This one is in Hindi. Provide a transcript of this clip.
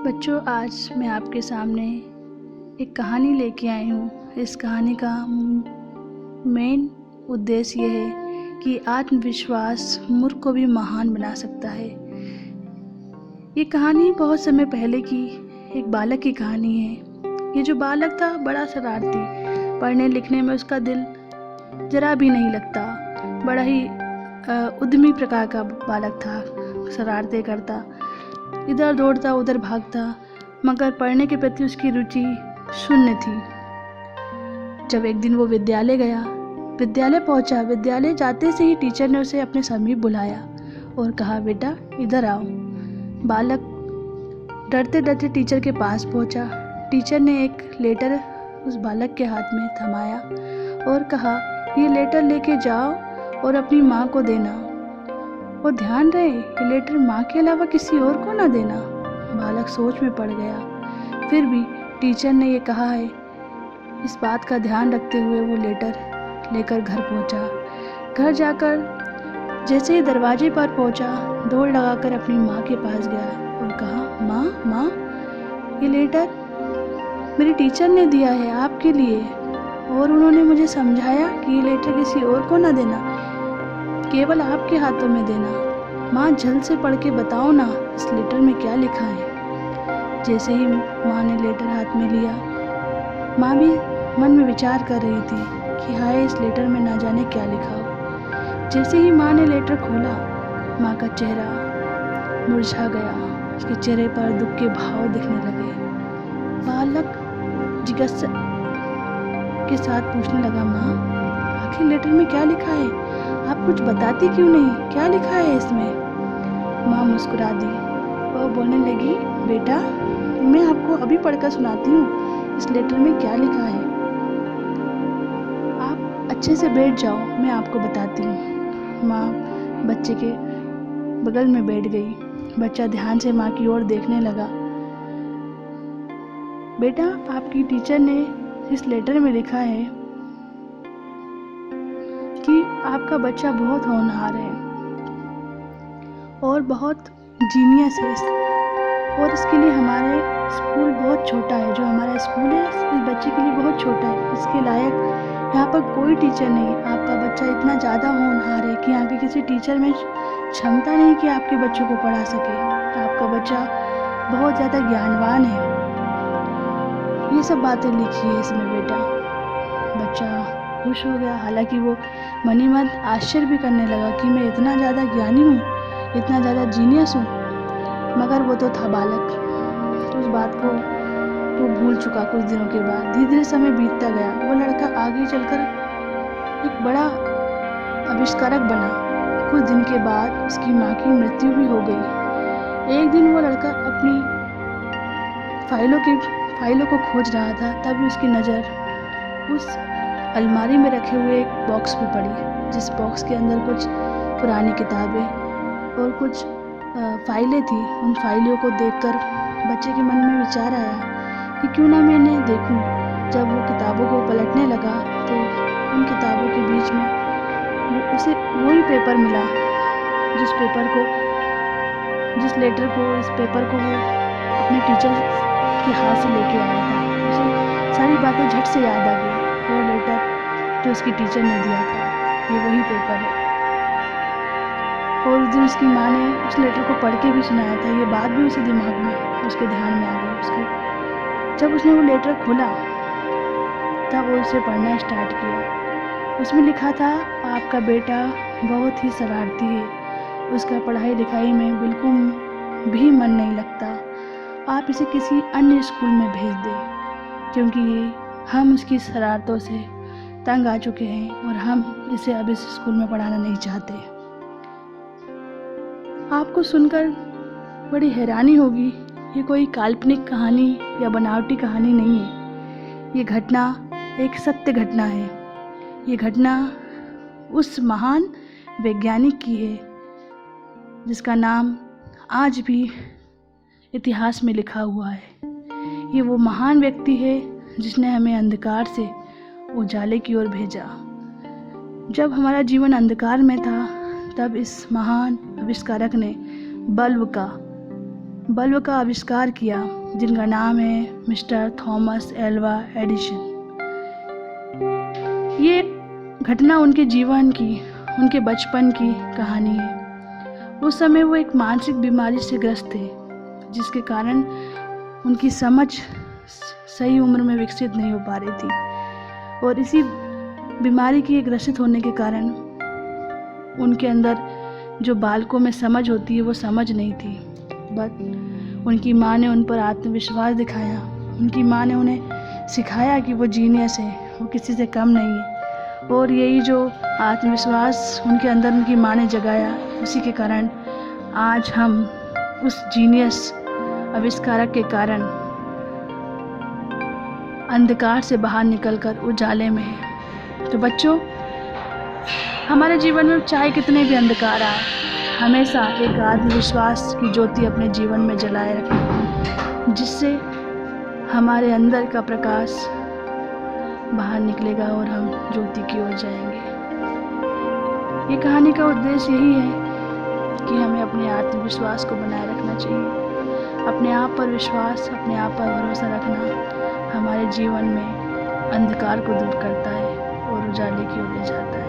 बच्चों, आज मैं आपके सामने एक कहानी लेके आई हूँ। इस कहानी का मेन उद्देश्य ये है कि आत्मविश्वास मूर्ख को भी महान बना सकता है। ये कहानी बहुत समय पहले की एक बालक की कहानी है। ये जो बालक था बड़ा शरारती, पढ़ने लिखने में उसका दिल जरा भी नहीं लगता। बड़ा ही उद्यमी प्रकार का बालक था, शरारतें करता, इधर दौड़ता उधर भागता, मगर पढ़ने के प्रति उसकी रुचि शून्य थी। जब एक दिन वो विद्यालय गया, विद्यालय पहुंचा, विद्यालय जाते से ही टीचर ने उसे अपने समीप बुलाया और कहा, बेटा इधर आओ। बालक डरते डरते टीचर के पास पहुंचा। टीचर ने एक लेटर उस बालक के हाथ में थमाया और कहा, ये लेटर लेके जाओ और अपनी माँ को देना, और ध्यान रहे ये लेटर माँ के अलावा किसी और को ना देना। बालक सोच में पड़ गया। फिर भी टीचर ने ये कहा है, इस बात का ध्यान रखते हुए वो लेटर लेकर घर पहुंचा। घर जाकर जैसे ही दरवाजे पर पहुंचा, दौड़ लगाकर अपनी माँ के पास गया और कहा, माँ ये लेटर मेरी टीचर ने दिया है आपके लिए, और उन्होंने मुझे समझाया कि ये लेटर किसी और को ना देना, केवल आपके हाथों में देना। माँ जल्द से पढ़ के बताओ ना इस लेटर में क्या लिखा है। जैसे ही माँ ने लेटर हाथ में लिया, माँ भी मन में विचार कर रही थी कि हाय इस लेटर में ना जाने क्या लिखा हो। जैसे ही माँ ने लेटर खोला, माँ का चेहरा मुरझा गया, उसके चेहरे पर दुख के भाव दिखने लगे। बालक जिज्ञासा के साथ पूछने लगा, माँ आखिर लेटर में क्या लिखा है, आप कुछ बताती क्यों नहीं, क्या लिखा है इसमें। माँ मुस्कुरा दी और बोलने लगी, बेटा मैं आपको अभी पढ़कर सुनाती हूँ इस लेटर में क्या लिखा है, आप अच्छे से बैठ जाओ, मैं आपको बताती हूँ। माँ बच्चे के बगल में बैठ गई। बच्चा ध्यान से माँ की ओर देखने लगा। बेटा आपकी टीचर ने इस लेटर में लिखा है कि आपका बच्चा बहुत होनहार है और बहुत जीनियस है, और इसके लिए हमारे स्कूल बहुत छोटा है। जो हमारा स्कूल है इस बच्चे के लिए बहुत छोटा है, इसके लायक यहाँ पर कोई टीचर नहीं। आपका बच्चा इतना ज़्यादा होनहार है कि यहाँ के किसी टीचर में क्षमता नहीं कि आपके बच्चों को पढ़ा सके। आपका बच्चा बहुत ज़्यादा ज्ञानवान है। ये सब बातें लिखी है इसमें बेटा। बच्चा खुश हो गया, हालांकि वो मन ही मन आश्चर्य भी करने लगा कि मैं इतना ज़्यादा ज्ञानी हूँ, इतना ज़्यादा जीनियस हूँ, मगर वो तो था बालक। उस बात को वो भूल चुका। कुछ दिनों के बाद धीरे धीरे समय बीतता गया। वो लड़का आगे चलकर एक बड़ा आविष्कारक बना। कुछ दिन के बाद उसकी माँ की मृत्यु भी हो गई। एक दिन वो लड़का अपनी फाइलों को खोज रहा था, तभी उसकी नज़र उस अलमारी में रखे हुए एक बॉक्स पे पड़ी, जिस बॉक्स के अंदर कुछ पुरानी किताबें और कुछ फाइलें थी। उन फाइलों को देखकर बच्चे के मन में विचार आया कि क्यों ना मैं इन्हें देखूं। जब वो किताबों को पलटने लगा तो उन किताबों के बीच में उसे वही पेपर मिला, जिस लेटर को, इस पेपर को वो अपने टीचर के हाथ से लेके आया था। उसे सारी बातें झट से याद आ गई। वो लेटर जो उसकी टीचर ने दिया था, ये वही पेपर है। और उस दिन उसकी माँ ने उस लेटर को पढ़ के भी सुनाया था। ये बात भी उसे दिमाग में, उसके ध्यान में आ गई। जब उसने वो लेटर खोला तब वो उसे पढ़ना स्टार्ट किया। उसमें लिखा था, आपका बेटा बहुत ही शरारती है, उसका पढ़ाई लिखाई में बिल्कुल भी मन नहीं लगता, आप इसे किसी अन्य स्कूल में भेज दें, क्योंकि हम उसकी शरारतों से तंग आ चुके हैं और हम इसे अब इस स्कूल में पढ़ाना नहीं चाहते। आपको सुनकर बड़ी हैरानी होगी, ये कोई काल्पनिक कहानी या बनावटी कहानी नहीं है। ये घटना एक सत्य घटना है। ये घटना उस महान वैज्ञानिक की है जिसका नाम आज भी इतिहास में लिखा हुआ है। ये वो महान व्यक्ति है जिसने हमें अंधकार से उजाले की ओर भेजा। जब हमारा जीवन अंधकार में था, तब इस महान आविष्कारक ने बल्ब का बल्ब का आविष्कार किया, जिनका नाम है मिस्टर थॉमस एल्वा एडिसन। ये घटना उनके जीवन की, उनके बचपन की कहानी है। उस समय वो एक मानसिक बीमारी से ग्रस्त थे, जिसके कारण उनकी समझ सही उम्र में विकसित नहीं हो पा रही थी, और इसी बीमारी के ग्रसित होने के कारण उनके अंदर जो बालकों में समझ होती है वो समझ नहीं थी। बट उनकी माँ ने उन पर आत्मविश्वास दिखाया। उनकी माँ ने उन्हें सिखाया कि वो जीनियस है, वो किसी से कम नहीं है। और यही जो आत्मविश्वास उनके अंदर उनकी माँ ने जगाया, उसी के कारण आज हम उस जीनियस आविष्कारक के कारण अंधकार से बाहर निकलकर उजाले में हैं। तो बच्चों, हमारे जीवन में चाहे कितने भी अंधकार आए, हमेशा एक आत्मविश्वास की ज्योति अपने जीवन में जलाए रखें, जिससे हमारे अंदर का प्रकाश बाहर निकलेगा और हम ज्योति की ओर जाएंगे। ये कहानी का उद्देश्य यही है कि हमें अपने आत्मविश्वास को बनाए रखना चाहिए। अपने आप पर विश्वास, अपने आप पर भरोसा रखना हमारे जीवन में अंधकार को दूर करता है और उजाले की ओर ले जाता है।